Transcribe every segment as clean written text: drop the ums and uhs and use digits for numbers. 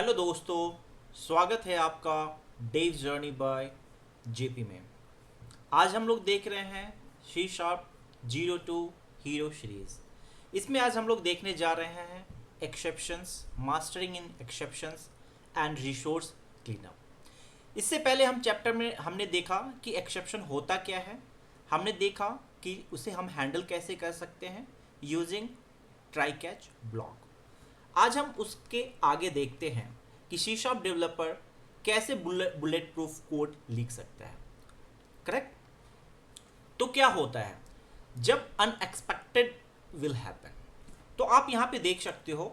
Hello दोस्तों, स्वागत है आपका डेव जर्नी बाय जेपी में। आज हम लोग देख रहे हैं सी शार्प 02 हीरो सीरीज। इसमें आज हम लोग देखने जा रहे हैं exceptions, mastering in exceptions and resource cleanup. इससे पहले हम चैप्टर में हमने देखा कि एक्सेप्शन होता क्या है। हमने देखा कि उसे हम हैंडल कैसे कर सकते हैं यूजिंग ट्राई कैच ब्लॉक। आज हम उसके आगे देखते हैं कि सी शार्प डेवलपर कैसे बुलेट प्रूफ कोड लिख सकता है। करेक्ट। तो क्या होता है जब अनएक्सपेक्टेड विल हैपन। तो आप यहां पे देख सकते हो।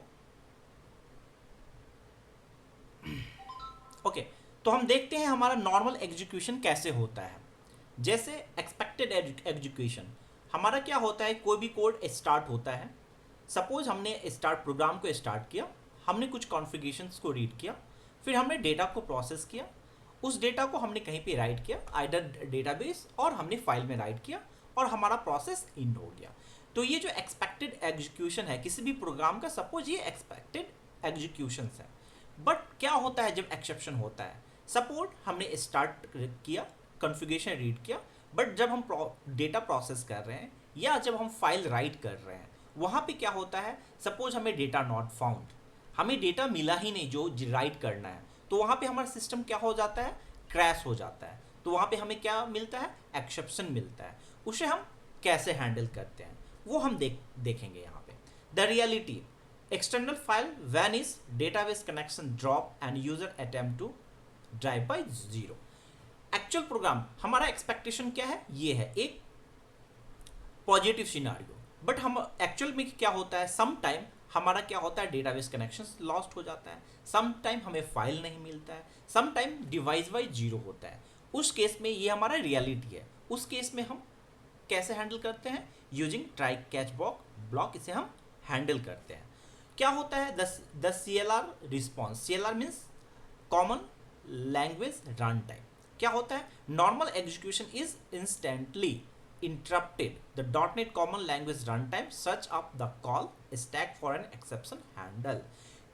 ओके, तो हम देखते हैं हमारा नॉर्मल एग्जीक्यूशन कैसे होता है। जैसे एक्सपेक्टेड एग्जीक्यूशन हमारा क्या होता है, कोई भी कोड स्टार्ट होता है। सपोज हमने स्टार्ट प्रोग्राम को स्टार्ट किया, हमने कुछ कॉन्फ़िगरेशंस को रीड किया, फिर हमने डेटा को प्रोसेस किया, उस डेटा को हमने कहीं पे राइट किया, आइदर डेटाबेस और हमने फाइल में राइट किया और हमारा प्रोसेस इंड हो गया। तो ये जो एक्सपेक्टेड एग्जीक्यूशन है किसी भी प्रोग्राम का, सपोज ये एक्सपेक्टेड एग्जीक्यूशन है। बट क्या होता है जब एक्सेप्शन होता है, सपोज हमने स्टार्ट किया, कॉन्फ़िगरेशन रीड किया, बट जब हम डेटा प्रोसेस कर रहे हैं या जब हम फाइल राइट कर रहे हैं वहाँ पे क्या होता है, सपोज हमें डेटा नॉट फाउंड, हमें डेटा मिला ही नहीं जो राइट करना है, तो वहाँ पे हमारा सिस्टम क्या हो जाता है, क्रैश हो जाता है। तो वहाँ पे हमें क्या मिलता है, एक्सेप्शन मिलता है। उसे हम कैसे हैंडल करते हैं वो हम देखेंगे यहाँ पे। The reality external file when is database connection drop and user attempt to drive by zero. Actual program हमारा एक्सपेक्टेशन क्या है, ये है एक पॉजिटिव सिनारियो। बट हम एक्चुअल में क्या होता है, सम टाइम हमारा क्या होता है, डेटाबेस कनेक्शन लॉस्ट हो जाता है, सम टाइम हमें फाइल नहीं मिलता है, some time device wise zero होता है। उस केस में ये हमारा रियलिटी है। उस केस में हम कैसे हैंडल करते हैं, यूजिंग ट्राई कैच ब्लॉक इसे हम हैंडल करते हैं। क्या होता है, the C L R response, C L R means common language run time. क्या होता है, normal execution is instantly interrupted the .NET Common Language Runtime such up the call stack for an exception handle।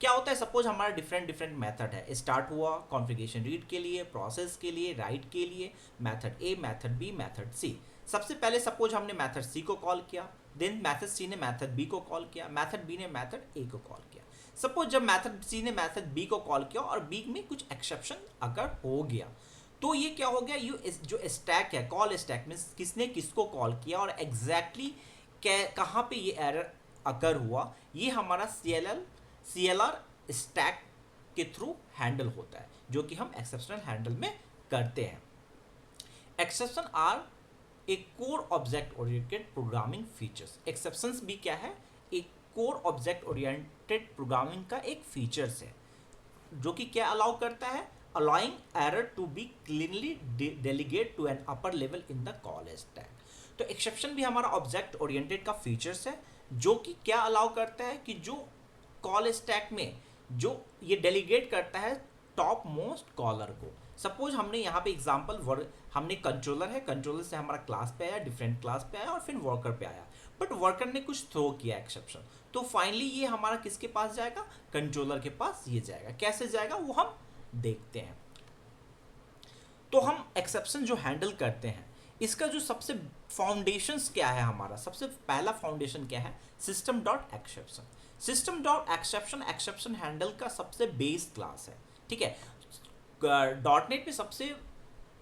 क्या होता है, suppose हमारा different method है, start हुआ configuration read के लिए, प्रोसेस के लिए, राइट के लिए, मेथड ए, मेथड बी, मेथड सी। सबसे पहले सपोज हमने मेथड सी को कॉल किया, देन मेथड सी ने मेथड बी को कॉल किया, मेथड बी ने मेथड ए को कॉल किया। सपोज जब मेथड सी ने मेथड बी को कॉल किया और बी में कुछ एक्सेप्शन अगर हो गया, तो ये क्या हो गया, ये जो स्टैक है, कॉल स्टैक में किसने किसको कॉल किया और एग्जैक्टली कहाँ पे ये एरर अकर हुआ, ये हमारा सी एल आर स्टैक के थ्रू हैंडल होता है, जो कि हम एक्सेप्शनल हैंडल में करते हैं। एक्सेप्शन आर एक core object oriented programming features. Exceptions भी क्या है, एक कोर ऑब्जेक्ट ओरिएंटेड प्रोग्रामिंग का एक फीचर्स है, जो कि क्या अलाउ करता है, allowing error to be cleanly delegate to an upper level in the call stack। तो एक्सेप्शन भी हमारा ऑब्जेक्ट ओरिएंटेड का फीचर्स है, जो कि क्या अलाउ करता है कि जो कॉल स्टैक में जो ये डेलीगेट करता है टॉप मोस्ट कॉलर को। सपोज हमने यहाँ पे एग्जांपल, हमने कंट्रोलर है, कंट्रोलर से हमारा क्लास पे आया, डिफरेंट क्लास पे आया और फिर वर्कर पे आया, बट वर्कर ने कुछ थ्रो किया एक्सेप्शन, तो फाइनली ये हमारा किसके पास जाएगा, कंट्रोलर के पास ये जाएगा। कैसे जाएगा वो हम देखते हैं। तो हम एक्सेप्शन जो हैंडल करते हैं, इसका जो सबसे फाउंडेशंस क्या है, हमारा सबसे पहला फाउंडेशन क्या है, system dot exception. System dot exception exception handle का सबसे बेस क्लास है। ठीक है, डॉट नेट में सबसे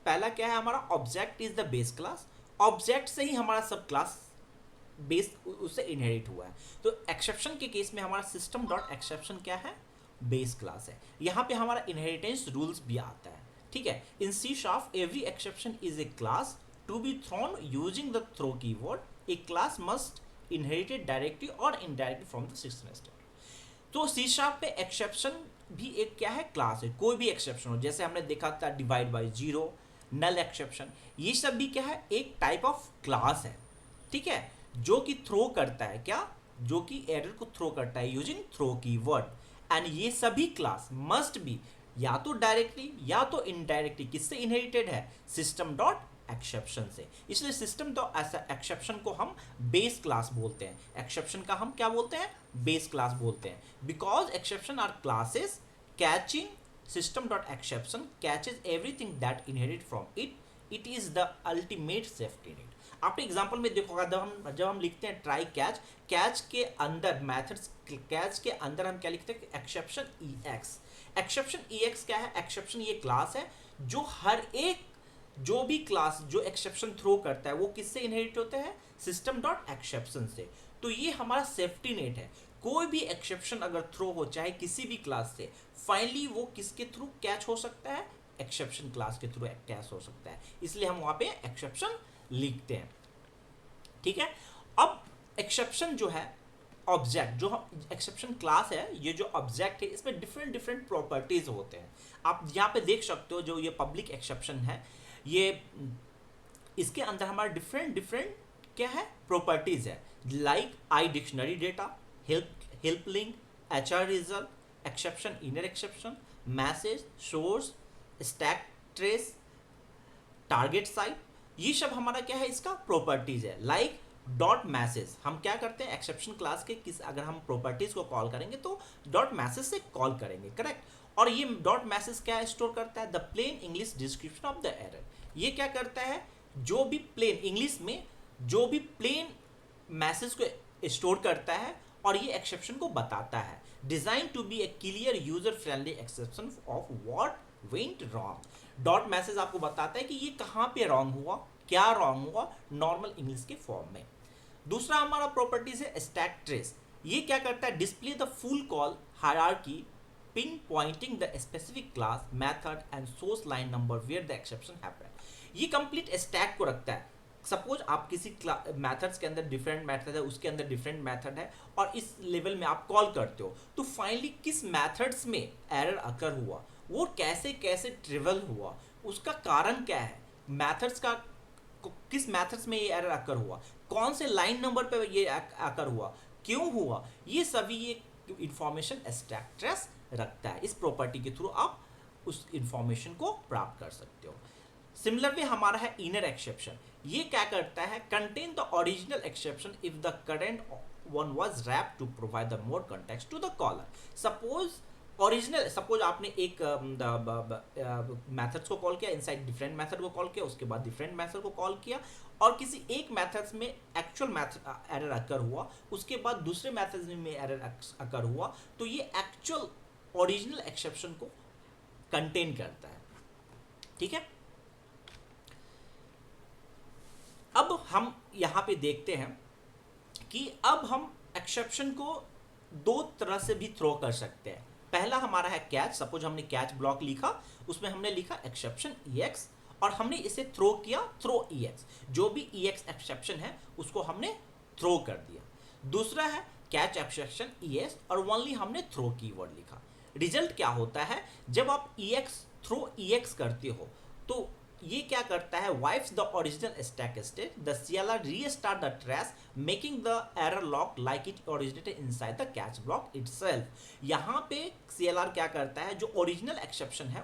पहला क्या है हमारा, object is the base class. Object से ही हमारा सब क्लास बेस उससे इनहेरिट हुआ है। तो एक्सेप्शन के केस में हमारा सिस्टम डॉट एक्सेप्शन क्या है, बेस क्लास है। यहाँ पे हमारा इनहेरिटेंस रूल्स भी आता है। ठीक है, in C sharp every exception is a class to be thrown using the throw keyword. A class must inherited directly और indirectly from the system statement. तो सी शार्प पे एक्सेप्शन भी एक क्या है, क्लास है। कोई भी एक्सेप्शन हो, जैसे हमने देखा था divide by zero, null exception, ये सब भी क्या है, एक टाइप ऑफ क्लास है। ठीक है, जो कि थ्रो करता है क्या, जो कि एरर को थ्रो करता है यूजिंग थ्रो कीवर्ड। एंड ये सभी क्लास मस्ट बी या तो डायरेक्टली या तो इनडायरेक्टली किससे इनहेरिटेड है, सिस्टम डॉट एक्सेप्शन से। इसलिए सिस्टम डॉट एक्सेप्शन को हम बेस क्लास बोलते हैं, एक्सेप्शन का हम क्या बोलते हैं, बेस क्लास बोलते हैं। Because exception are classes catching system dot exception catches everything that inherit from it, it is the ultimate safety net. आपने एग्जांपल में देखोगा जब हम लिखते हैं ट्राई कैच, कैच के अंदर मेथड्स, कैच के अंदर हम क्या लिखते हैं, एक्सेप्शन ई एक्स। एक्सेप्शन ई एक्स क्या है, एक्सेप्शन ये क्लास है जो हर एक, जो भी क्लास जो एक्सेप्शन थ्रो करता है वो किससे इनहेरिट होते हैं, सिस्टम डॉट एक्सेप्शन से। तो ये हमारा सेफ्टी नेट है। कोई भी एक्सेप्शन अगर थ्रो हो चाहे किसी भी क्लास से, फाइनली वो किसके थ्रू कैच हो सकता है, एक्सेप्शन क्लास के थ्रू कैच हो सकता है, इसलिए हम वहां पे एक्सेप्शन लिखते हैं। ठीक है, अब एक्सेप्शन जो है ऑब्जेक्ट, जो एक्सेप्शन क्लास है, ये जो ऑब्जेक्ट है इसमें डिफरेंट डिफरेंट प्रॉपर्टीज होते हैं। आप यहाँ पे देख सकते हो जो ये पब्लिक एक्सेप्शन है, ये इसके अंदर हमारा डिफरेंट डिफरेंट क्या है, प्रॉपर्टीज है, like I dictionary data, help link, HR result, exception inner exception, message, source, stack trace, target site, ये सब हमारा क्या है, इसका प्रॉपर्टीज है। लाइक डॉट मैसेज, हम क्या करते हैं एक्सेप्शन क्लास के किस, अगर हम प्रॉपर्टीज को कॉल करेंगे तो डॉट मैसेज से कॉल करेंगे, करेक्ट। और ये डॉट मैसेज क्या स्टोर करता है, the plain English description of the error. ये क्या करता है, जो भी प्लेन इंग्लिश में जो भी प्लेन मैसेज को स्टोर करता है और ये एक्सेप्शन को बताता है। Design to be a clear user friendly exception of what went wrong. Dot message आपको बताता है कि ये कहाँ पे रॉन्ग हुआ, क्या रॉन्ग हुआ, नॉर्मल इंग्लिश के फॉर्म में। दूसरा हमारा प्रॉपर्टीज है स्टैक ट्रेस। ये क्या करता है, display the full call hierarchy pinpointing the specific class method and source line number where the exception happen. ये कंप्लीट स्टैक को रखता है। सपोज आप किसी मेथड्स के अंदर डिफरेंट मेथड है, उसके अंदर डिफरेंट मेथड है और इस लेवल में आप कॉल करते हो, तो फाइनली किस मेथड्स में एरर अकर हुआ, वो कैसे कैसे ट्रेवल हुआ, उसका कारण क्या है, मेथड्स का किस मेथड्स में ये एरर अकर हुआ, कौन से लाइन नंबर पे ये अकर हुआ, क्यों हुआ, ये सभी ये इंफॉर्मेशन स्टैक ट्रेस रखता है। इस प्रॉपर्टी के थ्रू आप उस इंफॉर्मेशन को प्राप्त कर सकते हो। सिमिलरली हमारा है इनर एक्सेप्शन। ये क्या करता है, contain the original exception if the current one was wrapped to provide the more context to the caller. Suppose आपने एक मेथड्स को कॉल किया, इनसाइड डिफरेंट मेथड को कॉल किया, उसके बाद डिफरेंट मेथड को कॉल किया और किसी एक मेथड्स में एक्चुअल मेथड एरर अकर हुआ, उसके बाद दूसरे मेथड्स में एरर अकर हुआ, तो ये एक्चुअल ओरिजिनल एक्सेप्शन को कंटेन करता है। ठीक है, अब हम यहाँ पे देखते हैं कि अब हम एक्सेप्शन को दो तरह से भी थ्रो कर सकते हैं। पहला हमारा है कैच। सपोज हमने कैच ब्लॉक लिखा, उसमें हमने लिखा एक्सेप्शन EX और हमने इसे थ्रो किया, थ्रो EX। जो भी EX एक्सेप्शन है उसको हमने थ्रो कर दिया। दूसरा है कैच एक्सेप्शन ES और ओनली हमने थ्रो कीवर्ड लिखा। रिजल्ट क्या होता है, जब आप थ्रो EX करते हो तो ये क्या करता है, wipes the original stack state, the CLR restart the trace making the error lock like it originated inside the catch block itself. यहाँ पे CLR क्या करता है, जो ओरिजिनल एक्सेप्शन है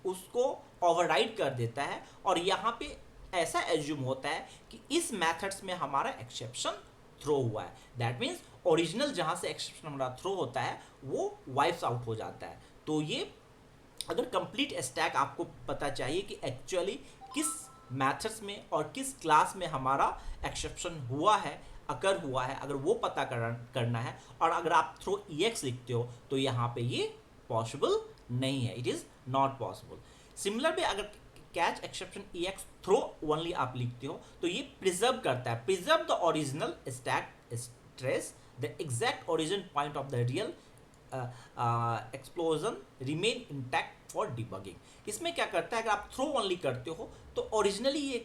उसको ओवरराइड कर देता है और यहाँ पे ऐसा एज्यूम होता है कि इस मेथड्स में हमारा एक्सेप्शन थ्रो हुआ है। दैट मीन्स ओरिजिनल जहाँ से एक्सेप्शन हमारा थ्रो होता है वो वाइप्स आउट हो जाता है। तो ये अगर कंप्लीट स्टैक आपको पता चाहिए कि एक्चुअली किस मेथड्स में और किस क्लास में हमारा एक्सेप्शन हुआ है, अकर हुआ है, अगर वो पता करना है और अगर आप थ्रो EX लिखते हो तो यहाँ पे ये पॉसिबल नहीं है, it is not possible. Similar में अगर catch exception EX throw only आप लिखते हो तो ये प्रिजर्व करता है, preserve the original stack trace, the exact origin point of the real explosion remain intact for debugging. इसमें क्या करता है, अगर आप थ्रो ओनली करते हो तो ओरिजिनली ये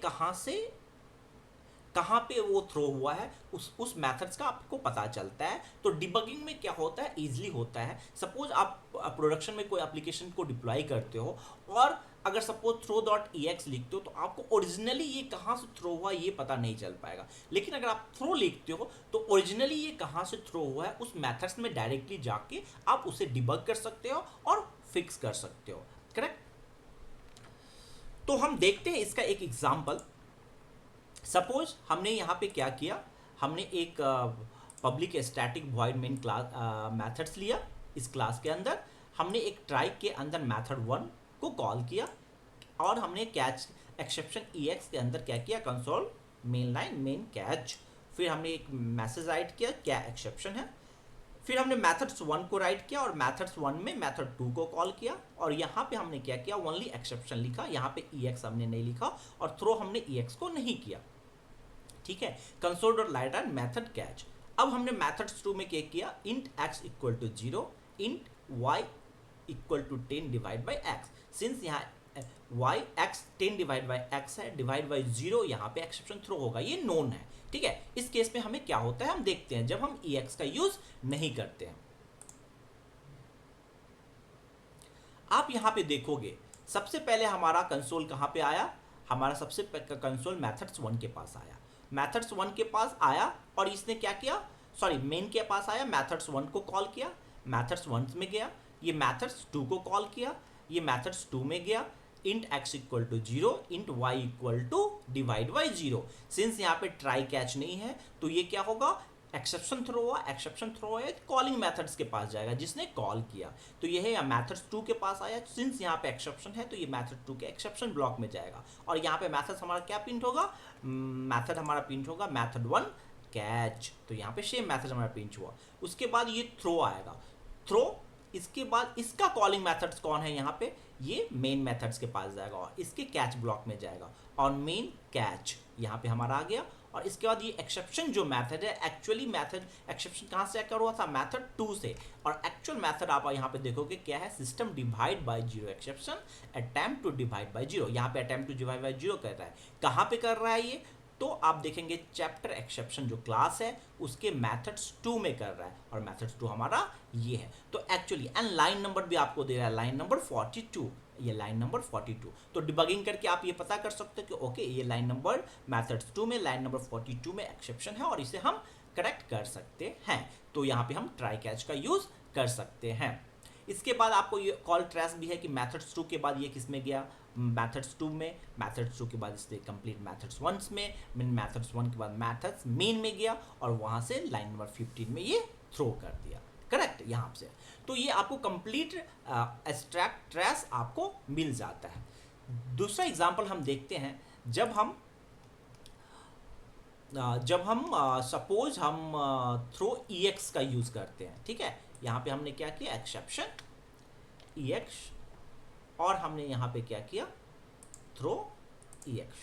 कहाँ पे वो थ्रो हुआ है उस मेथड्स का आपको पता चलता है। तो डिबगिंग में क्या होता है, इजीली होता है। सपोज आप प्रोडक्शन में कोई एप्लीकेशन को डिप्लॉय करते हो और अगर सपोज थ्रो डॉट EX लिखते हो तो आपको ओरिजिनली ये कहाँ से थ्रो हुआ ये पता नहीं चल पाएगा। लेकिन अगर आप थ्रो लिखते हो तो ओरिजिनली ये कहाँ से थ्रो हुआ है उस मेथड्स में डायरेक्टली जाके आप उसे डिबग कर सकते हो और फिक्स कर सकते हो, करेक्ट। तो हम देखते हैं इसका एक एग्जाम्पल। सपोज हमने यहाँ पे क्या किया, हमने एक public static void main class methods लिया। इस क्लास के अंदर हमने एक ट्राई के अंदर मेथड 1 को कॉल किया और हमने कैच एक्सेप्शन EX के अंदर क्या किया, console main line main catch, फिर हमने एक मैसेज राइट किया क्या एक्सेप्शन है, फिर हमने मेथड्स 1 को राइट किया और मेथड्स 1 में मेथड 2 को कॉल किया और यहाँ पे हमने क्या किया, ओनली एक्सेप्शन लिखा, यहाँ पे EX हमने नहीं लिखा और थ्रो हमने EX को नहीं किया, ठीक है। Console dot write method catch. अब हमने मेथड्स 2 में क्या किया, int x equal to 0, int y equal to 10 divide by x. Since यहाँ y x 10 divide by x है, डिवाइड बाई 0 यहाँ पे एक्सेप्शन थ्रो होगा, ये नोन है, ठीक है। इस केस में हमें क्या होता है हम देखते हैं जब हम EX का यूज नहीं करते हैं। आप यहाँ पे देखोगे सबसे पहले हमारा कंसोल कहाँ पे आया, हमारा सबसे कंसोल मेथड्स 1 के पास आया, मेथड्स 1 के पास आया और इसने क्या किया, सॉरी मेन के पास आया, मेथड्स 1 को कॉल किया, मेथड्स 1 में गया, ये मेथड्स 2 को कॉल किया, ये मेथड्स 2 में गया, int x equal to 0, int y equal to divide by 0। Since यहाँ पे ट्राई कैच नहीं है तो ये क्या होगा, एक्सेप्शन थ्रो हुआ, एक्सेप्शन थ्रो है कॉलिंग मेथड्स के पास जाएगा जिसने कॉल किया, तो ये है मेथड्स 2 के पास आया, सिंस यहाँ पे एक्सेप्शन है तो ये मेथड 2 के एक्सेप्शन ब्लॉक में जाएगा और यहाँ पे मेथड हमारा क्या प्रिंट होगा, मेथड हमारा प्रिंट होगा मेथड 1 कैच, तो यहाँ पे सेम मेथड हमारा प्रिंट हुआ। उसके बाद ये थ्रो आएगा, थ्रो, इसके बाद इसका कॉलिंग मेथड्स कौन है, यहाँ पे ये मेन मेथड्स के पास जाएगा और इसके कैच ब्लॉक में जाएगा और मेन कैच यहाँ पे हमारा आ गया। और इसके बाद ये एक्सेप्शन जो मेथड है, एक्चुअली मेथड एक्सेप्शन कहाँ से आकर हुआ था, मेथड 2 से, और एक्चुअल मेथड आप यहाँ पे देखोगे क्या है, system divide by 0 exception attempt to divide by 0, यहाँ पे अटेम्प्ट टू डिवाइड बाय 0 कर रहा है, कहाँ पे कर रहा है ये, तो आप देखेंगे चैप्टर एक्सेप्शन जो क्लास है उसके मेथड्स 2 में कर रहा है और मेथड्स 2 हमारा ये है। तो एक्चुअली एंड लाइन नंबर भी आपको दे रहा है, लाइन नंबर 42, ये लाइन नंबर 42, तो डिबगिंग करके आप ये पता कर सकते हो कि ओके ये लाइन नंबर मेथड्स 2 में, लाइन नंबर 42 में एक्सेप्शन है और इसे हम करेक्ट कर सकते हैं। तो यहाँ पे हम ट्राई कैच का यूज कर सकते हैं। इसके बाद आपको ये कॉल ट्रेस भी है कि मेथड्स 2 के बाद ये किस में गया, मेथड्स 2 में, मेथड्स 2 के बाद इससे कंप्लीट मेथड्स 1 में, मेथड्स 1 के बाद मेथड्स मेन में गया और वहाँ से लाइन नंबर 15 में ये थ्रो कर दिया, करेक्ट यहाँ से। तो ये आपको कंप्लीट एब्स्ट्रैक्ट ट्रेस आपको मिल जाता है। दूसरा एग्जांपल हम देखते हैं, जब हम सपोज हम थ्रो EX का यूज़ करते हैं, ठीक है। यहाँ पे हमने क्या किया, एक्सेप्शन EX और हमने यहाँ पे क्या किया, थ्रो EX।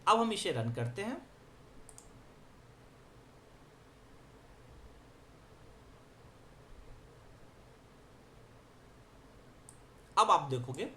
अब हम इसे रन करते हैं, अब आप देखोगे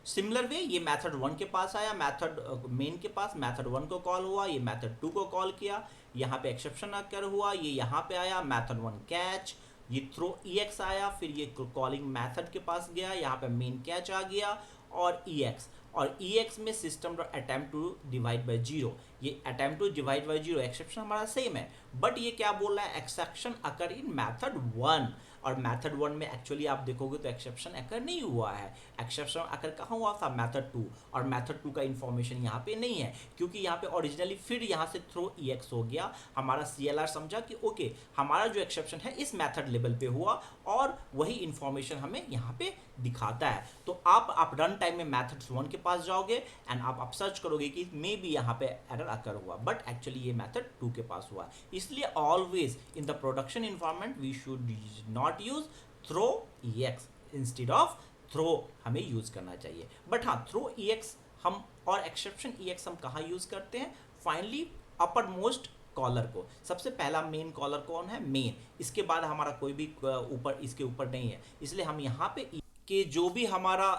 सिमिलर वे ये मेथड 1 के पास आया, मेथड मेन के पास मेथड 1 को कॉल हुआ, ये मेथड 2 को कॉल किया, यहाँ पे एक्सेप्शन आकर हुआ, ये यहाँ पे आया मेथड 1 कैच, ये थ्रो EX आया, फिर ये कॉलिंग मेथड के पास गया, यहाँ पे मेन कैच आ गया और EX, और EX में system dot attempt to divide by 0, ये attempt to divide by 0 exception हमारा सेम है, बट ये क्या बोल रहा है, एक्सेप्शन अकर इन मेथड 1, और मेथड 1 में एक्चुअली आप देखोगे तो एक्सेप्शन अकर नहीं हुआ है, एक्सेप्शन अकर कहाँ हुआ था, मेथड 2, और मेथड 2 का इन्फॉर्मेशन यहाँ पे नहीं है क्योंकि यहाँ पे ओरिजिनली फिर यहाँ से थ्रो EX हो गया, हमारा CLR समझा कि ओके हमारा जो एक्सेप्शन है इस मेथड लेवल पे हुआ और वही इन्फॉर्मेशन हमें यहाँ पे दिखाता है। तो आप रन टाइम में मेथड्स 1 के पास जाओगे एंड आप सर्च करोगे कि मे बी यहाँ पे एरर अकर हुआ, बट एक्चुअली ये मेथड 2 के पास हुआ, इसलिए always in the production environment we should not use throw EX instead of throw, हमें यूज करना चाहिए। बट हाँ, थ्रो EX हम और एक्सेप्शन EX हम कहाँ यूज करते हैं, फाइनली अपर मोस्ट कॉलर को, सबसे पहला मेन कॉलर कौन है, मेन, इसके बाद हमारा कोई भी ऊपर इसके ऊपर नहीं है, इसलिए हम यहाँ पे कि जो भी हमारा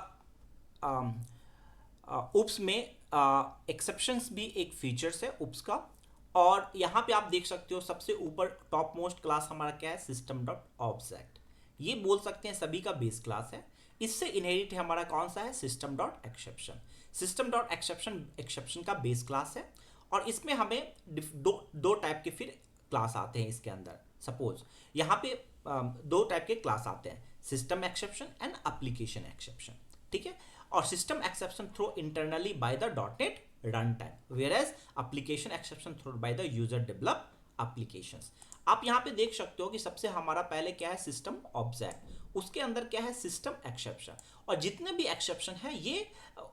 उप्स में एक्सेप्शंस भी एक फीचर्स है उप्स का, और यहाँ पे आप देख सकते हो सबसे ऊपर टॉप मोस्ट क्लास हमारा क्या है, सिस्टम डॉट ऑब्जेक्ट, ये बोल सकते हैं सभी का बेस क्लास है, इससे इनहेरिट हमारा कौन सा है, system dot exception. System dot exception का बेस क्लास है और इसमें हमें दो टाइप के फिर क्लास आते हैं इसके अंदर। सपोज यहाँ पे दो टाइप के क्लास आते हैं, system exception and application exception, ठीक है। और system exception throw internally by the .NET run time, whereas application exception thrown by the user develop applications। आप यहाँ पे देख सकते हो कि सबसे हमारा पहले क्या है, सिस्टम ऑब्जेक्ट, उसके अंदर क्या है, सिस्टम एक्सेप्शन, और जितने भी एक्सेप्शन है ये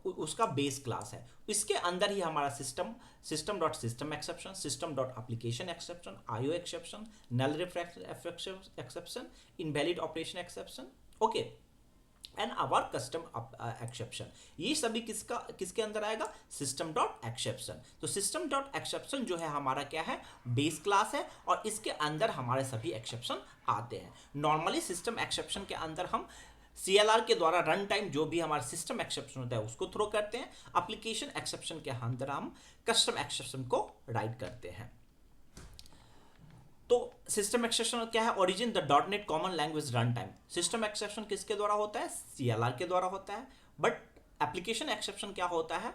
उसका बेस क्लास है। इसके अंदर ही हमारा system dot system exception, system dot application exception, IO exception, null reflection exception, invalid operation exception, okay, and our custom exception. ये सभी किसके अंदर आएगा, सिस्टम डॉट एक्सेप्शन। तो सिस्टम डॉट एक्सेप्शन जो है हमारा क्या है, बेस क्लास है, और इसके अंदर हमारे सभी एक्सेप्शन आते हैं। नॉर्मली सिस्टम एक्सेप्शन के अंदर हम CLR के द्वारा रन टाइम जो भी हमारा सिस्टम एक्सेप्शन होता है उसको थ्रो करते हैं। एप्लीकेशन एक्सेप्शन के अंदर हम कस्टम एक्सेप्शन को राइट करते हैं। तो सिस्टम एक्सेप्शन क्या है, origin the dot net common language run time. System exception किसके द्वारा होता है, CLR के द्वारा होता है। बट एप्लीकेशन एक्सेप्शन क्या होता है,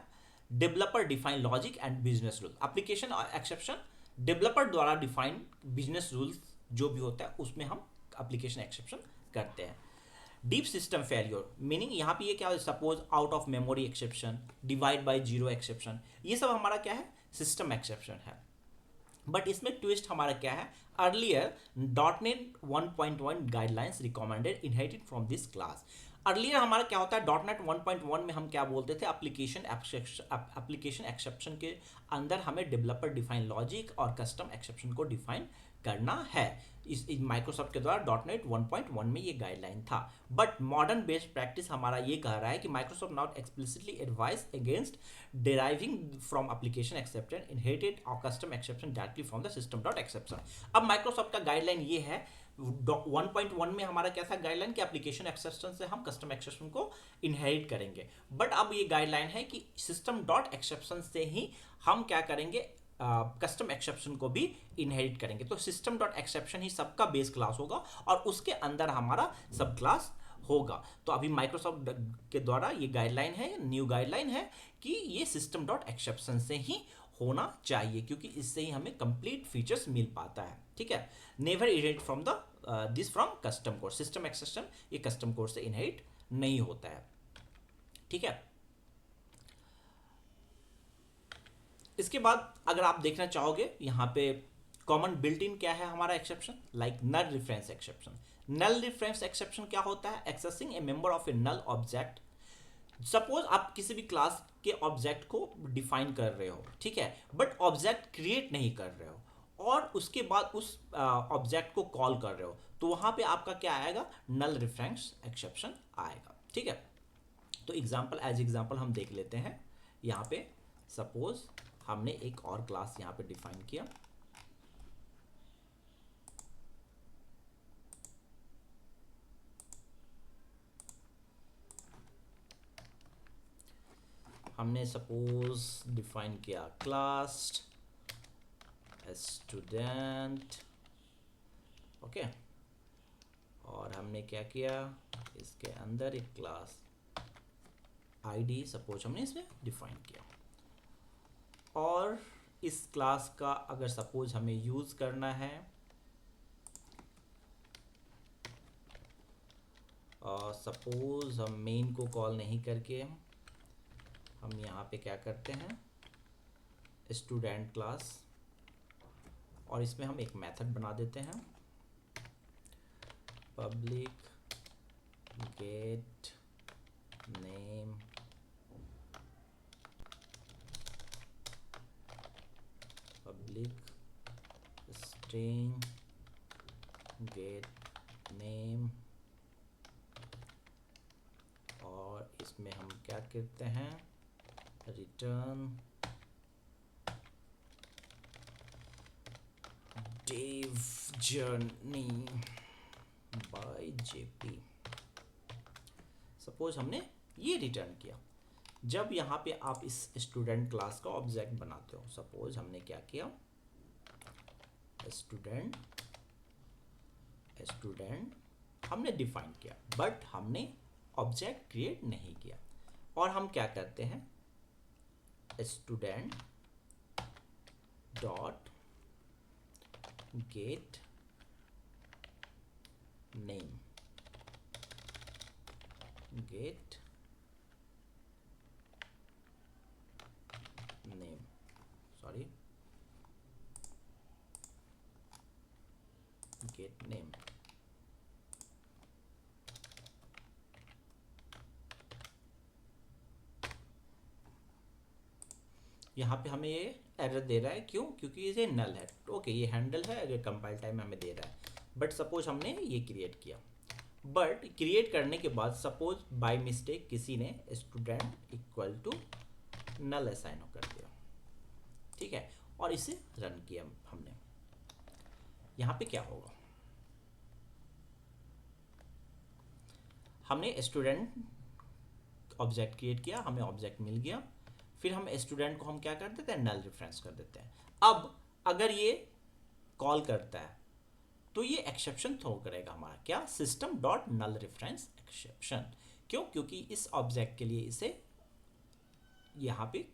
developer define logic and business rule. Application exception developer द्वारा डिफाइन बिजनेस रूल्स जो भी होता है उसमें हम एप्लीकेशन एक्सेप्शन करते हैं। डीप सिस्टम फेलियर मीनिंग यहाँ पे ये क्या है, suppose out of memory exception, divide by zero exception, ये सब हमारा क्या है, सिस्टम एक्सेप्शन है। बट इसमें ट्विस्ट हमारा क्या है, earlier dot net 1.1 guidelines recommended inherited from this class. Earlier हमारा क्या होता है, डॉट नेट 1.1 में हम क्या बोलते थे, एप्लीकेशन एक्सेप्शन के अंदर हमें डेवलपर डिफाइन लॉजिक और कस्टम एक्सेप्शन को डिफाइन करना है। इस माइक्रोसॉफ्ट के द्वारा डॉट नेट 1.1 में ये गाइडलाइन था। बट मॉडर्न बेस्ड प्रैक्टिस हमारा ये कह रहा है कि Microsoft not explicitly advise against deriving from application exception inherited और custom exception directly from the system dot exception. अब माइक्रोसॉफ्ट का गाइडलाइन ये है, 1.1 में हमारा क्या था गाइडलाइन कि एप्लीकेशन एक्सेप्शन से हम कस्टम एक्सेप्शन को इनहेरिट करेंगे। बट अब ये गाइडलाइन है कि सिस्टम डॉट एक्सेप्शन से ही हम क्या करेंगे, कस्टम एक्सेप्शन को भी इनहेरिट करेंगे। तो सिस्टम डॉट एक्सेप्शन ही सबका बेस क्लास होगा और उसके अंदर हमारा सब क्लास होगा। तो अभी माइक्रोसॉफ्ट के द्वारा ये गाइडलाइन है, न्यू गाइडलाइन है कि ये सिस्टम डॉट एक्सेप्शन से ही होना चाहिए, क्योंकि इससे ही हमें कंप्लीट फीचर्स मिल पाता है। ठीक है, never inherit from the this from custom code. System exception ये कस्टम कोड से इनहेरिट नहीं होता है। ठीक है, इसके बाद अगर आप देखना चाहोगे यहाँ पे कॉमन बिल्ट इन क्या है हमारा exception, like null reference exception. Null reference exception क्या होता है, accessing a member of a null object. Suppose आप किसी भी क्लास के ऑब्जेक्ट को डिफाइन कर रहे हो, ठीक है, बट ऑब्जेक्ट क्रिएट नहीं कर रहे हो और उसके बाद उस ऑब्जेक्ट को कॉल कर रहे हो, तो वहां पे आपका क्या आएगा, नल रेफरेंस एक्सेप्शन आएगा। ठीक है, तो एग्जाम्पल हम देख लेते हैं। यहाँ पे सपोज हमने एक और क्लास यहाँ पे डिफाइन किया, हमने सपोज डिफाइन किया क्लास स्टूडेंट, ओके, और हमने क्या किया, इसके अंदर एक क्लास आईडी सपोज हमने इसमें डिफाइन किया, और इस क्लास का अगर सपोज हमें यूज करना है, सपोज हम मेन को कॉल नहीं करके हम यहाँ पे क्या करते हैं, स्टूडेंट क्लास, और इसमें हम एक मेथड बना देते हैं, public get name public string get name, और इसमें हम क्या करते हैं, return dev journey by JP. Suppose हमने ये रिटर्न किया। जब यहाँ पे आप इस स्टूडेंट क्लास का ऑब्जेक्ट बनाते हो, सपोज हमने क्या किया, स्टूडेंट हमने डिफाइन किया, बट हमने ऑब्जेक्ट क्रिएट नहीं किया, और हम क्या करते हैं, student dot gate name sorry, name. यहाँ पे हमें ये एरर दे रहा है, क्यों? क्योंकि ये नल है। ओके, ये हैंडल है, अगर कंपाइल टाइम हमें दे रहा है। बट सपोज हमने ये क्रिएट किया, बट क्रिएट करने के बाद सपोज बाय मिस्टेक किसी ने student equal to null assign कर दिया, ठीक है, और इसे रन किया हमने। यहाँ पे क्या होगा? हमने स्टूडेंट ऑब्जेक्ट क्रिएट किया, हमें ऑब्जेक्ट मिल गया, फिर हम स्टूडेंट को हम क्या कर देते हैं? नल रेफरेंस कर देते हैं। अब अगर ये कॉल करता है तो ये एक्सेप्शन थ्रो करेगा हमारा, क्या? सिस्टम डॉट नल रेफरेंस एक्सेप्शन। क्यों? क्योंकि इस ऑब्जेक्ट के लिए इसे यहाँ पे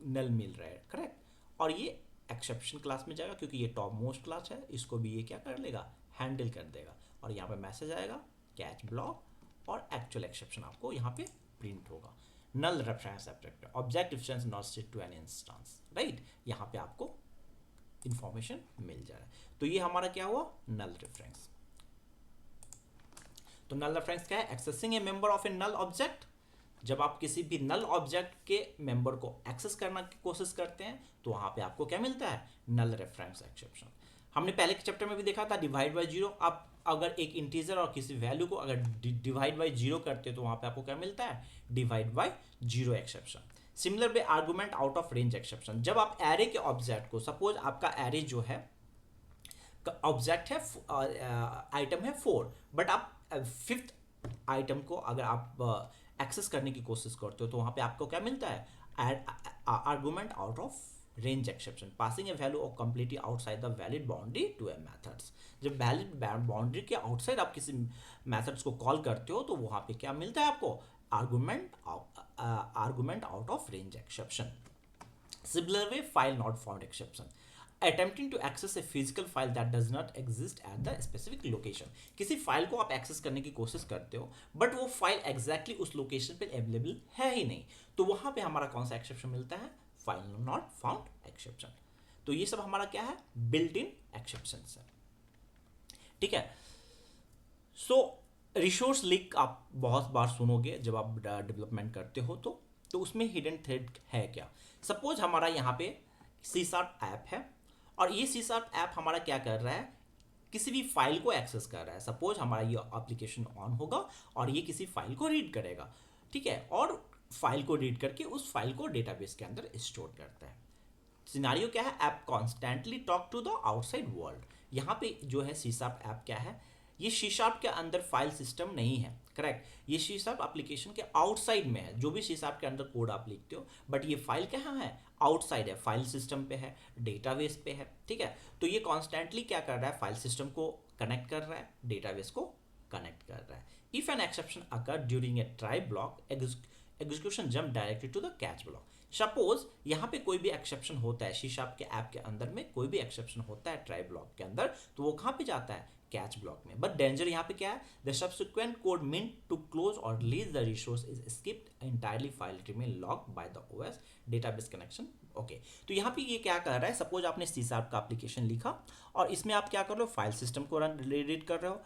नल मिल रहा है, करेक्ट, और ये एक्सेप्शन क्लास में जाएगा क्योंकि ये टॉप मोस्ट क्लास है, इसको भी ये क्या कर लेगा? हैंडल कर देगा, और यहाँ पे मैसेज आएगा कैच ब्लॉक, और एक्चुअल एक्सेप्शन आपको यहाँ पे प्रिंट होगा। Null reference object reference not set to an instance, right, यहाँ पे आपको इंफॉर्मेशन मिल जा रहा है। तो ये हमारा क्या हुआ? Null reference. तो नल रेफरेंस क्या है? Accessing a member of a null object. जब आप किसी भी नल ऑब्जेक्ट के मेंबर को एक्सेस करना की कोशिश करते हैं तो वहां पे आपको क्या मिलता है? नल रेफरेंस एक्सेप्शन। हमने पहले के चैप्टर में भी देखा था डिवाइड बाय जीरो। आप अगर एक इंटीजर और किसी वैल्यू को अगर डिवाइड बाय जीरो करते हो तो वहां पे आपको क्या मिलता है? Divide by zero exception. Similar way argument out of range exception. जब आप एरे के ऑब्जेक्ट को, सपोज आपका एरे जो है ऑब्जेक्ट है, आइटम है 4, बट आप 5th आइटम को अगर आप एक्सेस करने की कोशिश करते हो तो वहां पे आपको क्या मिलता है? Argument out of range exception, passing a value of completely outside the valid boundary to a methods. जब वैलिड बाउंड्री के आउटसाइड आप किसी मेथड्स को कॉल करते हो तो वहां पे क्या मिलता है आपको? Argument out of range exception. Similar way, file not found exception. Attempting to access a physical file that does not exist at the specific location. किसी फाइल को आप एक्सेस करने की कोशिश करते हो बट वो फाइल एग्जैक्टली उस लोकेशन पे अवेलेबल है ही नहीं, तो वहां पे हमारा कौन सा एक्सेप्शन मिलता है? File not found exception. तो ये सब हमारा क्या है? बिल्ट इन एक्सेप्शन है, ठीक है। सो रिसोर्स लीक आप बहुत बार सुनोगे जब आप डेवलपमेंट करते हो तो उसमें हिडन थ्रेड है क्या? सपोज हमारा यहाँ पे सी शार्प ऐप है और ये सी शार्प ऐप हमारा क्या कर रहा है? किसी भी फाइल को एक्सेस कर रहा है। सपोज हमारा ये एप्लीकेशन ऑन होगा और ये किसी फाइल को रीड करेगा, ठीक है, और फाइल को रीड करके उस फाइल को डेटाबेस के अंदर स्टोर करता है। सिनारियो क्या है? App constantly talk to the outside world. यहाँ पे जो है सी शार्प ऐप क्या है? ये सी शार्प के अंदर फाइल सिस्टम नहीं है, करेक्ट। ये सी शार्प एप्लीकेशन के आउटसाइड में है। जो भी सी शार्प के अंदर कोड आप लिखते हो, बट ये फाइल कहाँ है? आउटसाइड है, फाइल सिस्टम पे है, डेटाबेस पे है, ठीक है। तो ये कॉन्स्टेंटली क्या कर रहा है? फाइल सिस्टम को कनेक्ट कर रहा है, डेटाबेस को कनेक्ट कर रहा है। If an exception occur during a try block, execution jump directly to the catch block. Suppose यहाँ पे कोई भी एक्सेप्शन होता है, सी शार्प के ऐप के अंदर में कोई भी एक्सेप्शन होता है ट्राई ब्लॉक के अंदर, तो वो कहाँ पे जाता है? कैच ब्लॉक में। बट डेंजर यहाँ पे क्या है? The subsequent code mean to close और release the resource is skipped entirely, file remain locked by the OS database connection. Okay, तो यहाँ पे ये क्या कर रहा है? सपोज आपने सी शार्प का एप्लीकेशन लिखा और इसमें आप क्या कर रहे हो? फाइल सिस्टम को रीड कर रहे हो,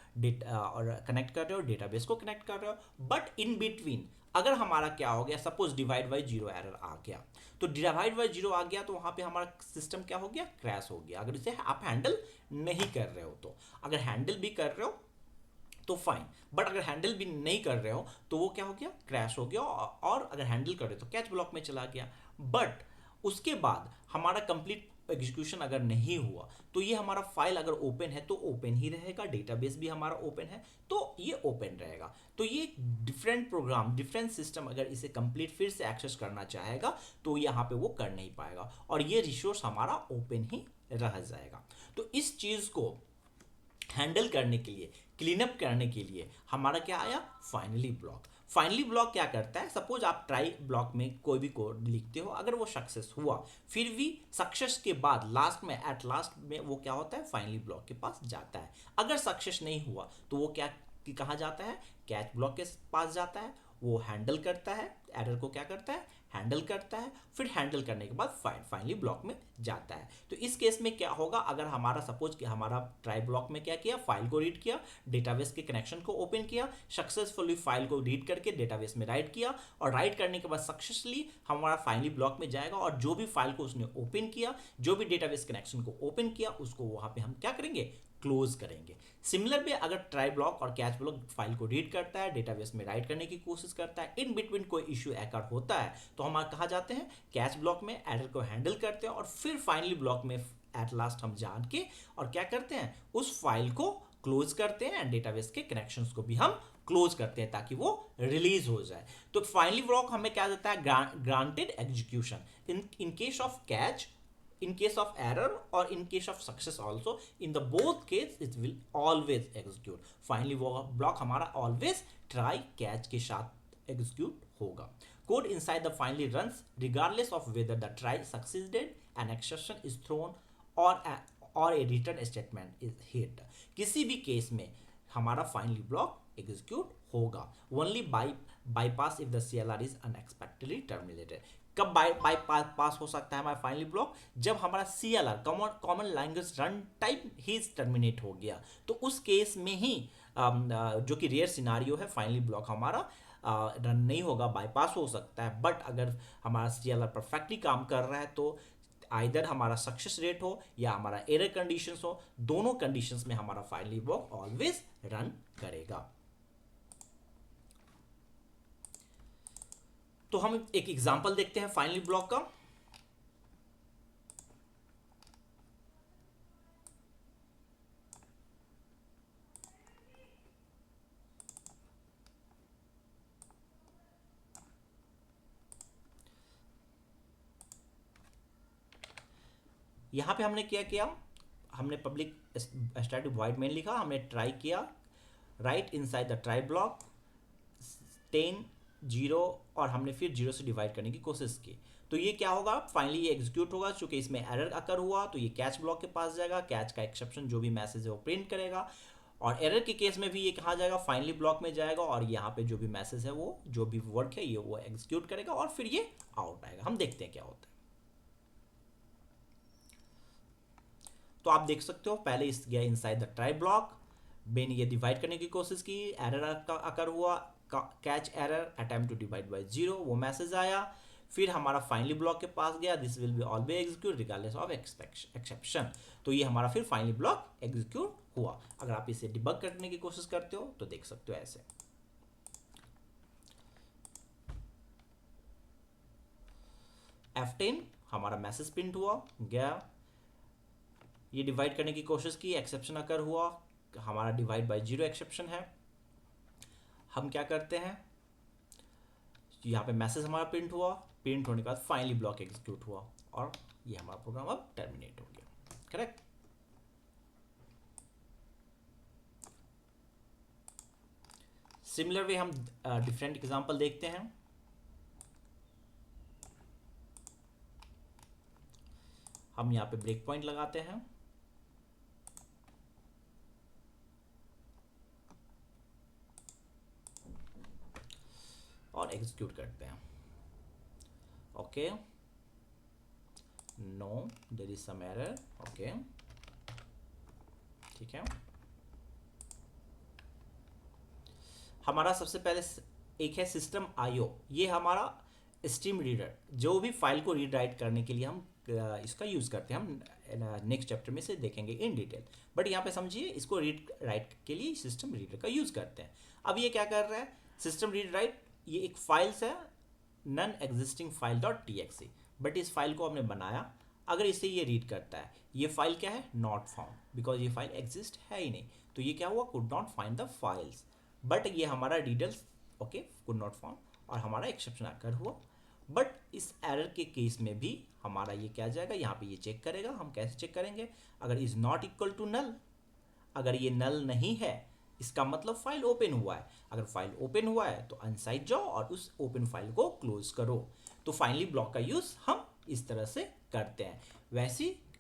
और कनेक्ट कर रहे हो, डेटाबेस को कनेक्ट कर रहे हो, बट इन बिटवीन अगर हमारा क्या हो गया? Suppose divide by zero error आ गया, तो डिवाइड बाई जीरो आ गया तो वहां पे हमारा सिस्टम क्या हो गया? क्रैश हो गया। अगर इसे आप हैंडल नहीं कर रहे हो तो, अगर हैंडल भी कर रहे हो तो फाइन, बट अगर हैंडल भी नहीं कर रहे हो तो वो क्या हो गया? क्रैश हो गया। और अगर हैंडल कर रहे हो तो कैच ब्लॉक में चला गया। बट उसके बाद हमारा कंप्लीट एग्जीक्यूशन अगर नहीं हुआ तो ये हमारा फाइल अगर ओपन है तो ओपन ही रहेगा, डेटाबेस भी हमारा ओपन है तो ये ओपन रहेगा। तो ये डिफरेंट प्रोग्राम, डिफरेंट सिस्टम अगर इसे कंप्लीट फिर से एक्सेस करना चाहेगा तो यहाँ पे वो कर नहीं पाएगा और ये रिसोर्स हमारा ओपन ही रह जाएगा। तो इस चीज को हैंडल करने के लिए, क्लीन अप करने के लिए हमारा क्या आया? Finally block. फाइनली ब्लॉक क्या करता है? सपोज आप ट्राई ब्लॉक में कोई भी कोड लिखते हो, अगर वो सक्सेस हुआ, फिर भी सक्सेस के बाद लास्ट में, एट लास्ट में वो क्या होता है? फाइनली ब्लॉक के पास जाता है। अगर सक्सेस नहीं हुआ तो वो क्या कहाँ जाता है? कैच ब्लॉक के पास जाता है। वो हैंडल करता है, एरर को क्या करता है, हैंडल करता है, फिर हैंडल करने के बाद फाइनली ब्लॉक में जाता है। तो इस केस में क्या होगा, अगर हमारा सपोज कि हमारा ट्राई ब्लॉक में क्या किया, फाइल को रीड किया, डेटाबेस के कनेक्शन को ओपन किया, सक्सेसफुली फाइल को रीड करके डेटाबेस में राइट किया, और राइट करने के बाद सक्सेसफुली हमारा फाइनली ब्लॉक में जाएगा, और जो भी फाइल को उसने ओपन किया, जो भी डेटाबेस कनेक्शन को ओपन किया, उसको वहां पे हम क्या करेंगे, क्लोज करेंगे। सिमिलर में अगर ट्राई ब्लॉक और कैच ब्लॉक फाइल को रीड करता है, डेटाबेस में राइट करने की कोशिश करता है, इन बिटवीन कोई इश्यू एकर होता है, तो हम कहा जाते हैं कैच ब्लॉक में एरर को हैंडल करते हैं, और फिर फाइनली ब्लॉक में एट लास्ट हम जान के और क्या करते हैं, उस फाइल को क्लोज करते हैं, एंड डेटाबेस के कनेक्शंस को भी हम क्लोज करते हैं ताकि वो रिलीज हो जाए। तो फाइनली ब्लॉक हमें क्या देता है, granted execution in case of catch, in case of error or in case of success also, in the both case it will always execute। finally वो block हमारा always try catch के साथ execute होगा। code inside the finally runs regardless of whether the try succeeded, an exception is thrown, or a return statement is hit। किसी भी case में हमारा finally block execute होगा only bypass if the CLR is unexpectedly terminated। कब bypass हो सकता है हमारा फाइनली ब्लॉक, जब हमारा CLR common language run time ही टर्मिनेट हो गया, तो उस केस में ही जो कि रेयर सिनारियो है, फाइनली ब्लॉक हमारा रन नहीं होगा, बाईपास हो सकता है। बट अगर हमारा CLR परफेक्टली काम कर रहा है तो आइदर हमारा सक्सेस रेट हो या हमारा एरर कंडीशंस हो, दोनों कंडीशंस में हमारा फाइनली ब्लॉक ऑलवेज रन करेगा। तो हम एक एग्जांपल देखते हैं फाइनली ब्लॉक का। यहां पे हमने क्या किया, हमने पब्लिक स्टैटिक वॉइड मेन लिखा, हमने ट्राई किया right inside the try block 10 0, और हमने फिर 0 से डिवाइड करने की कोशिश की। तो ये क्या होगा, फाइनली ये एग्जीक्यूट होगा, चूंकि इसमें एरर अकर हुआ तो ये कैच ब्लॉक के पास जाएगा, कैच का एक्सेप्शन जो भी मैसेज है वो प्रिंट करेगा, और एरर के केस में भी ये कहाँ जाएगा, फाइनली ब्लॉक में जाएगा, और यहाँ पे जो भी मैसेज है वो जो भी वर्क है ये वो एग्जीक्यूट करेगा, और फिर ये आउट आएगा। हम देखते हैं क्या होता है। तो आप देख सकते हो पहले इस गया इनसाइड द ट्राई ब्लॉक, बेन ये डिवाइड करने की कोशिश की, एरर अकर हुआ, catch error attempt to divide by 0, वो मैसेज आया, फिर हमारा फाइनली ब्लॉक के पास गया, this will be always execute regardless of exception. तो ये हमारा फिर फाइनली ब्लॉक एग्जीक्यूट हुआ। अगर आप इसे डिबग करने की कोशिश करते हो तो देख सकते हो ऐसे। F10 हमारा मैसेज प्रिंट हुआ, गया, ये डिवाइड करने की कोशिश की, एक्सेप्शन अकर हुआ, हमारा डिवाइड बाय 0 एक्सेप्शन है। हम क्या करते हैं, यहाँ पे मैसेज हमारा प्रिंट हुआ, प्रिंट होने के बाद फाइनली ब्लॉक एग्जीक्यूट हुआ, और ये हमारा प्रोग्राम अब टर्मिनेट हो गया। करेक्ट। सिमिलर वे हम डिफरेंट एग्जांपल देखते हैं। हम यहाँ पे ब्रेक पॉइंट लगाते हैं, और एग्जीक्यूट करते हैं। Okay, no there is some error, okay, ठीक है। हमारा सबसे पहले एक है सिस्टम IO, ये हमारा स्ट्रीम रीडर, जो भी फाइल को रीड राइट करने के लिए हम इसका यूज़ करते हैं। हम नेक्स्ट चैप्टर में से देखेंगे इन डिटेल, बट यहाँ पे समझिए इसको रीड राइट के लिए सिस्टम रीडर का यूज़ करते हैं। अब ये क्या कर रहा है, सिस्टम रीड राइट, ये एक फाइल्स है non existing file .txt, but इस फाइल को हमने बनाया, अगर इसे ये रीड करता है, ये फाइल क्या है, नॉट फाउंड, बिकॉज ये फाइल एग्जिस्ट है ही नहीं, तो ये क्या हुआ, could not find the files, but ये हमारा details okay could not found, और हमारा एक्सेप्शन आकर हुआ। बट इस एरर के केस में भी हमारा ये क्या जाएगा, यहाँ पे ये चेक करेगा। हम कैसे चेक करेंगे, अगर is not equal to null, अगर ये नल नहीं है इसका मतलब फाइल ओपन हुआ है, अगर फाइल ओपन हुआ है तो अनसाइड जाओ और उस ओपन फाइल को क्लोज करो। तो फाइनली ब्लॉक का यूज हम इस तरह से करते हैं।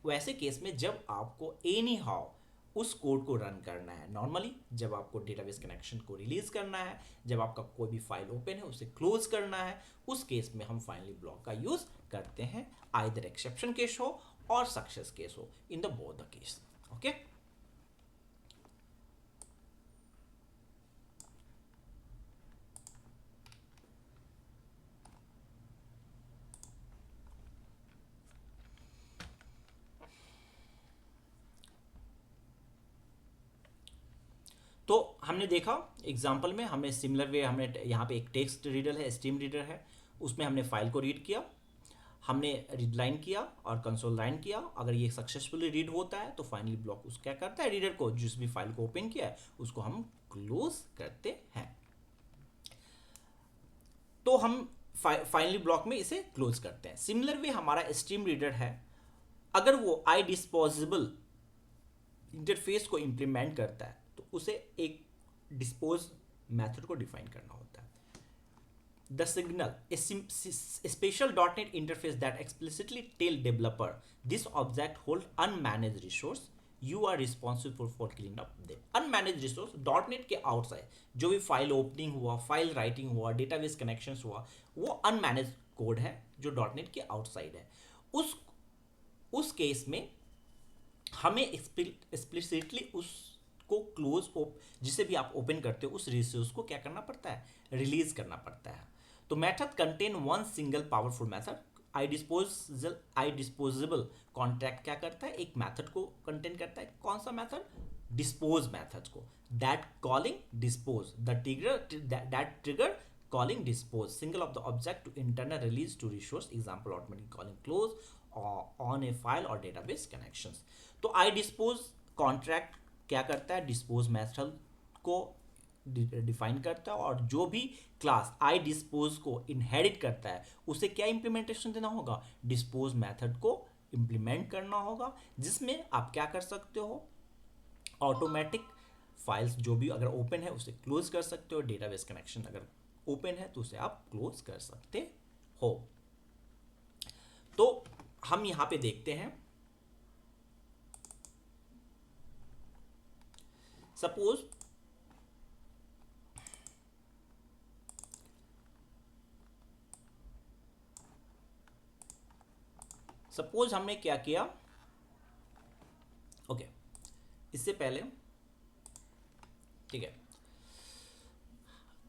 वैसे केस में जब आपको एनी हाउ उस कोड को रन करना है। नॉर्मली जब आपको डेटाबेस कनेक्शन को रिलीज करना है, जब आपका कोई भी फाइल ओपन है उसे क्लोज करना है, उस केस में हम फाइनली ब्लॉक का यूज करते हैं, आइदर एक्सेप्शन केस हो और सक्सेस केस हो, in the both the case. Okay, तो हमने देखा एग्जाम्पल में, हमने सिमिलर वे, हमने यहाँ पे एक टेक्स्ट रीडर है, स्ट्रीम रीडर है, उसमें हमने फाइल को रीड किया, हमने रीड लाइन किया और कंसोल लाइन किया। अगर ये सक्सेसफुली रीड होता है तो फाइनली ब्लॉक उस क्या करता है, रीडर को जिस भी फाइल को ओपन किया है उसको हम क्लोज करते हैं। तो हम फाइनली ब्लॉक में इसे क्लोज करते हैं। सिमिलर वे हमारा स्ट्रीम रीडर है, अगर वो आई डिस्पोजेबल इंटरफेस को इंप्लीमेंट करता है तो उसे एक डिस्पोज मेथड को डिफाइन करना होता है। The signal is special .NET interface that explicitly tell developer this object hold unmanaged resource. You are responsible for cleaning up them. Unmanaged resource .NET के outside जो भी फाइल ओपनिंग हुआ, file writing हुआ, database connections हुआ, वो unmanaged code है जो .NET के आउटसाइड है। उस केस में हमें एक्सप्लिसिटली उसको क्लोज जिसे भी आप ओपन करते हो उस रिसोर्स को क्या करना पड़ता है, रिलीज करना पड़ता है। तो method contain one single powerful method. I disposable contract क्या करता है, एक मेथड को कंटेन करता है। कौन सा मेथड, डिस्पोज मेथड को, that calling dispose the trigger calling dispose signal of the object to internal release to resource, example automatic calling close on a file और डेटाबेस कनेक्शंस। तो आई डिस्पोज कॉन्ट्रैक्ट क्या करता है, dispose method को define करता है और जो भी क्लास आई डिस्पोज को इनहेरिट करता है उसे क्या इंप्लीमेंटेशन देना होगा, डिस्पोज मेथड को इंप्लीमेंट करना होगा, जिसमें आप क्या कर सकते हो, ऑटोमेटिक फाइल्स जो भी अगर ओपन है उसे क्लोज कर सकते हो, डेटाबेस कनेक्शन अगर ओपन है तो उसे आप क्लोज कर सकते हो। तो हम यहां पे देखते हैं, सपोज हमने क्या किया, ओके, इससे पहले ठीक है,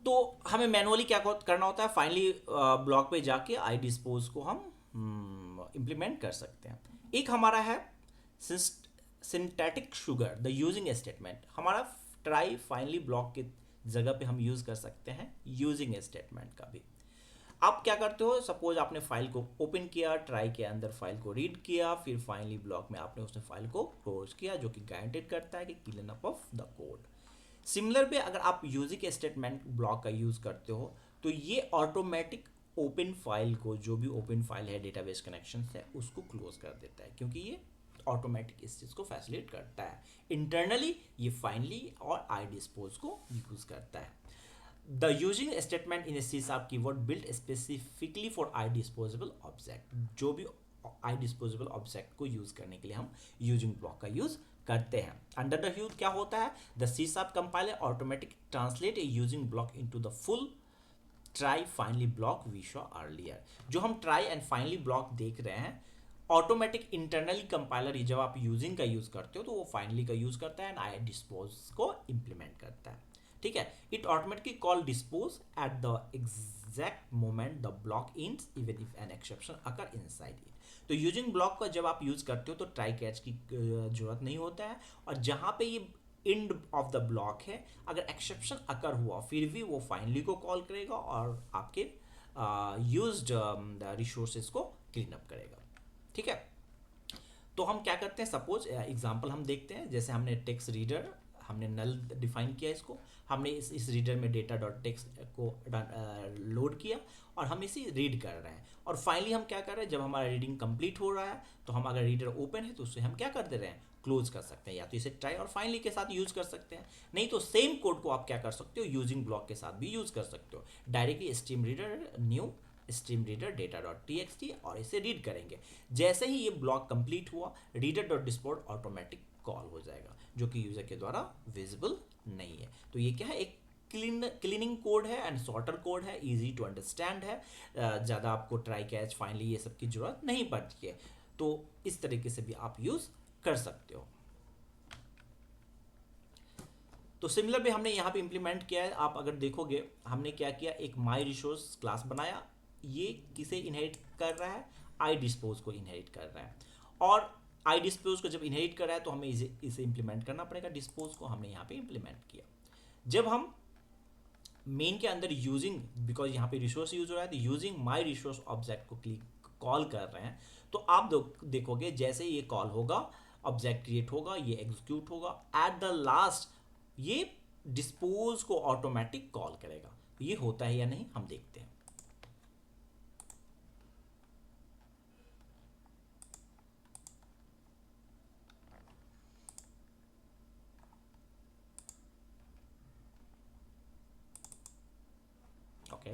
तो हमें मैनुअली क्या करना होता है, फाइनली ब्लॉक पे जाके आई डिस्पोज को हम इंप्लीमेंट कर सकते हैं। एक हमारा है synthetic sugar the using statement. हमारा ट्राई फाइनली ब्लॉक के जगह पे हम यूज कर सकते हैं यूजिंग स्टेटमेंट का भी। आप क्या करते हो, सपोज आपने फाइल को ओपन किया, ट्राई के अंदर फाइल को रीड किया, फिर फाइनली ब्लॉक में आपने उसने फाइल को क्लोज किया, जो कि गारंटेड करता है कि clean up of the code. Similar पे अगर आप यूजिंग स्टेटमेंट ब्लॉक का यूज करते हो तो ये ऑटोमेटिक ओपन फाइल को, जो भी ओपन फाइल है डेटाबेस कनेक्शन है, उसको क्लोज कर देता है, क्योंकि ये ऑटोमेटिक इस चीज़ को फैसिलिटेट करता है। इंटरनली ये फाइनली और आई डिस्पोज को यूज करता है। The using statement in a C# keyword built specifically for iDisposable object, जो भी iDisposable object को यूज करने के लिए हम यूजिंग ब्लॉक का यूज करते हैं। अंडर द ह्यूड क्या होता है, the C# compiler automatic translate a using block into the full try finally block we saw earlier। जो हम try and finally block देख रहे हैं, ऑटोमेटिक इंटरनली कंपाइलर जब आप यूजिंग का यूज करते हो तो वो फाइनली का यूज करता है एंड आई डिस्पोज को इंप्लीमेंट करता है। ठीक है, it automatically call dispose at the exact moment the block ends even if an exception occur inside it. तो यूजिंग ब्लॉक का जब आप यूज करते हो तो ट्राई कैच की जरूरत नहीं होता है, और जहां पे ये एंड ऑफ द ब्लॉक है, अगर एक्सेप्शन अकर हुआ फिर भी वो फाइनली को कॉल करेगा और आपके यूज्ड रिसोर्सेज को क्लीन अप करेगा। ठीक है, तो हम क्या करते हैं, सपोज एग्जांपल हम देखते हैं, जैसे हमने टेक्स्ट रीडर, हमने नल डिफाइन किया इसको, हमने इस रीडर में डेटा डॉट टेक्स्ट को लोड किया और हम इसे रीड कर रहे हैं, और फाइनली हम क्या कर रहे हैं, जब हमारा रीडिंग कंप्लीट हो रहा है तो हम अगर रीडर ओपन है तो उसे हम क्या कर दे रहे हैं, क्लोज कर सकते हैं, या तो इसे ट्राई और फाइनली के साथ यूज कर सकते हैं, नहीं तो सेम कोड को आप क्या कर सकते हो, यूजिंग ब्लॉक के साथ भी यूज कर सकते हो। Directly stream reader new stream reader data dot t और इसे रीड करेंगे। जैसे ही ये ब्लॉक कंप्लीट हुआ, reader dot dispose automatic call हो जाएगा, जो कि यूजर के द्वारा विजिबल नहीं है। तो ये क्या है, एक क्लीनिंग कोड है एंड सॉर्टर कोड है, इजी टू अंडरस्टैंड है, ज़्यादा आपको ट्राई कैच फाइनली ये सब की जरूरत नहीं पड़ती है। तो इस तरीके से भी आप यूज़ कर सकते हो। तो सिमिलर भी हमने यहाँ पे इम्प्लीमेंट किया है। आप अगर देखोगे हमने क्या किया, एक माई रिसोर्स क्लास बनाया, ये किसे इनहेरिट कर रहा है, आई डिस्पोज को इनहेरिट कर रहा है। और आई डिस्पोज को जब इनहेरिट कर रहा है तो हमें इसे इम्प्लीमेंट करना पड़ेगा, डिस्पोज को हमने यहाँ पे इम्प्लीमेंट किया। जब हम मेन के अंदर यूजिंग, बिकॉज यहाँ पे रिसोर्स यूज हो रहा है, तो यूजिंग माई रिसोर्स ऑब्जेक्ट को कॉल कर रहे हैं, तो आप देखोगे जैसे ये कॉल होगा, ऑब्जेक्ट क्रिएट होगा, ये एग्जीक्यूट होगा, एट द लास्ट ये डिस्पोज को ऑटोमेटिक कॉल करेगा। तो ये होता है या नहीं, हम देखते हैं। ओके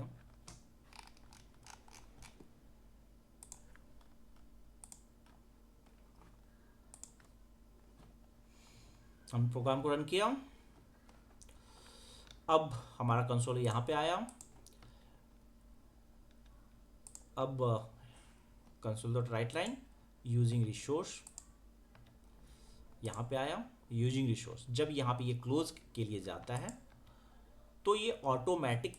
हम प्रोग्राम को रन किया, अब हमारा कंसोल यहाँ पे आया, अब console dot right line using resource यहाँ पे आया, यूजिंग रिसोर्स। जब यहाँ पे ये क्लोज के लिए जाता है तो ये ऑटोमेटिक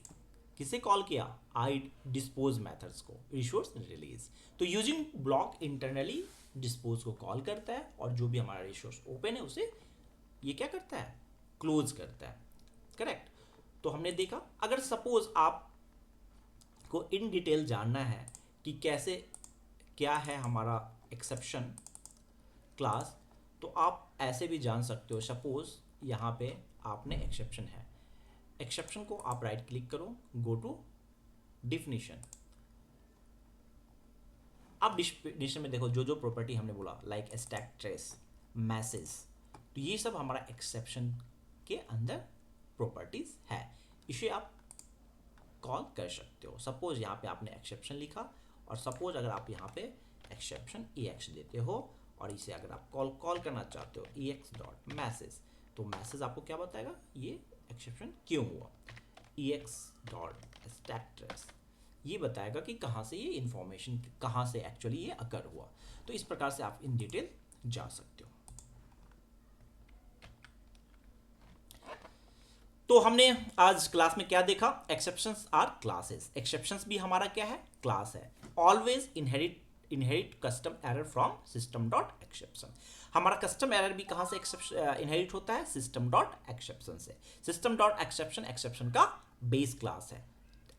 किसे कॉल किया, आई डिस्पोज मेथड्स को, रिसोर्स रिलीज। तो यूजिंग ब्लॉक इंटरनली डिस्पोज को कॉल करता है और जो भी हमारा रिसोर्स ओपन है उसे ये क्या करता है, क्लोज करता है। करेक्ट। तो हमने देखा, अगर सपोज आप को इन डिटेल जानना है कि कैसे क्या है हमारा एक्सेप्शन क्लास, तो आप ऐसे भी जान सकते हो। सपोज यहाँ पे आपने एक्सेप्शन है, एक्सेप्शन को आप राइट क्लिक करो, गो टू डिफिनीशन। आप डिफिनीशन में देखो जो जो प्रॉपर्टी हमने बोला, लाइक स्टैक ट्रेस, मैसेज, तो ये सब हमारा एक्सेप्शन के अंदर प्रॉपर्टीज है, इसे आप कॉल कर सकते हो। सपोज यहाँ पे आपने एक्सेप्शन लिखा और सपोज अगर आप यहाँ पे एक्सेप्शन EX देते हो और इसे अगर आप कॉल करना चाहते हो EX डॉट मैसेज, तो मैसेज आपको क्या बताएगा, ये एक्सेप्शन क्यों हुआ। EX डॉट स्टैक ट्रेस ये बताएगा कि कहाँ से ये इंफॉर्मेशन, कहाँ से एक्चुअली ये अकर हुआ। तो इस प्रकार से आप इन डिटेल जा सकते हो। तो हमने आज क्लास में क्या देखा, एक्सेप्शंस आर क्लासेस। एक्सेप्शंस भी हमारा क्या है, क्लास है। Always inherit custom error from system dot exception. हमारा कस्टम एरर भी कहाँ से इनहेरिट होता है, सिस्टम डॉट एक्सेप्शन से। सिस्टम डॉट एक्सेप्शन एक्सेप्शन का बेस क्लास है।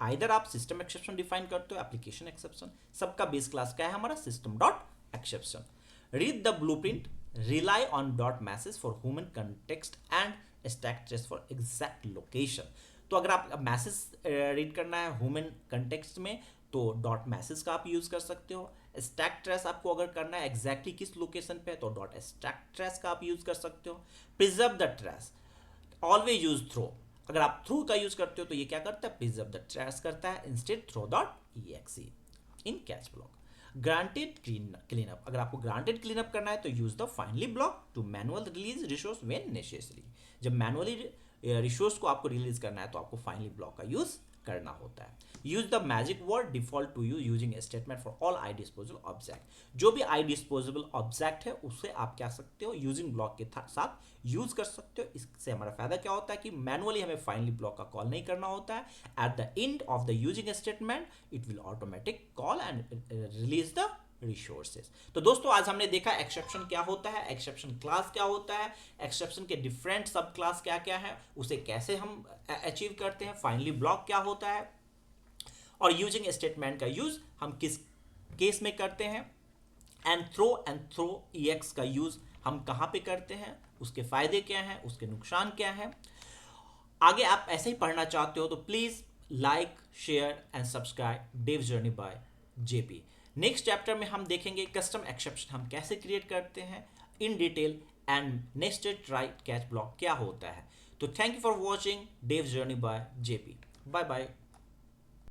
आइदर आप सिस्टम एक्सेप्शन डिफाइन करते हो, एप्लीकेशन एक्सेप्शन, सबका बेस क्लास क्या है हमारा, system dot exception. Read the blueprint, rely on dot message for human context and stack trace for exact location. तो अगर आप मैसेज रीड करना है ह्यूमन कंटेक्स्ट में तो डॉट मैसेज का आप यूज कर सकते हो। स्टैक ट्रेस आपको अगर करना है एग्जैक्टली किस लोकेशन पे तो डॉट स्टैक ट्रेस का आप यूज कर सकते हो। Preserve the trace, always use throw, अगर आप थ्रू का यूज करते हो तो ये क्या करता है, प्रिजर्व द ट्रेस करता है, instead throw dot EXE in catch block. Granted clean up, अगर आपको ग्रांटेड क्लीन अप करना है तो use the finally block to manual release resource when necessary. जब मैनुअली रिसोर्स को आपको रिलीज करना है तो आपको फाइनली ब्लॉक का यूज करना होता है। Use the magic word default to you using statement for all I disposable object. जो भी आई डिस्पोजेबल ऑब्जेक्ट है उसे आप क्या सकते हो, यूजिंग ब्लॉक के साथ यूज कर सकते हो। इससे हमारा फायदा क्या होता है कि मैनुअली हमें फाइनली ब्लॉक का कॉल नहीं करना होता है। At the end of the using statement it will automatic call and release the resources. तो दोस्तों आज हमने देखा एक्सेप्शन क्या होता है, एक्सेप्शन क्लास क्या होता है, एक्सेप्शन के डिफरेंट सब क्लास क्या क्या है, उसे कैसे हम अचीव करते हैं, फाइनली ब्लॉक क्या होता है, और यूजिंग स्टेटमेंट का यूज हम किस केस में करते हैं, एंड थ्रो EX का यूज हम कहां पे करते हैं, उसके फायदे क्या हैं, उसके नुकसान क्या हैं। आगे आप ऐसे ही पढ़ना चाहते हो तो please like, share and subscribe Dev journey by JP। Next chapter में हम देखेंगे कस्टम एक्सेप्शन हम कैसे क्रिएट करते हैं इन डिटेल, एंड नेस्टेड राइट कैच ब्लॉक क्या होता है। तो thank you for watching Dev journey by JP। Bye bye.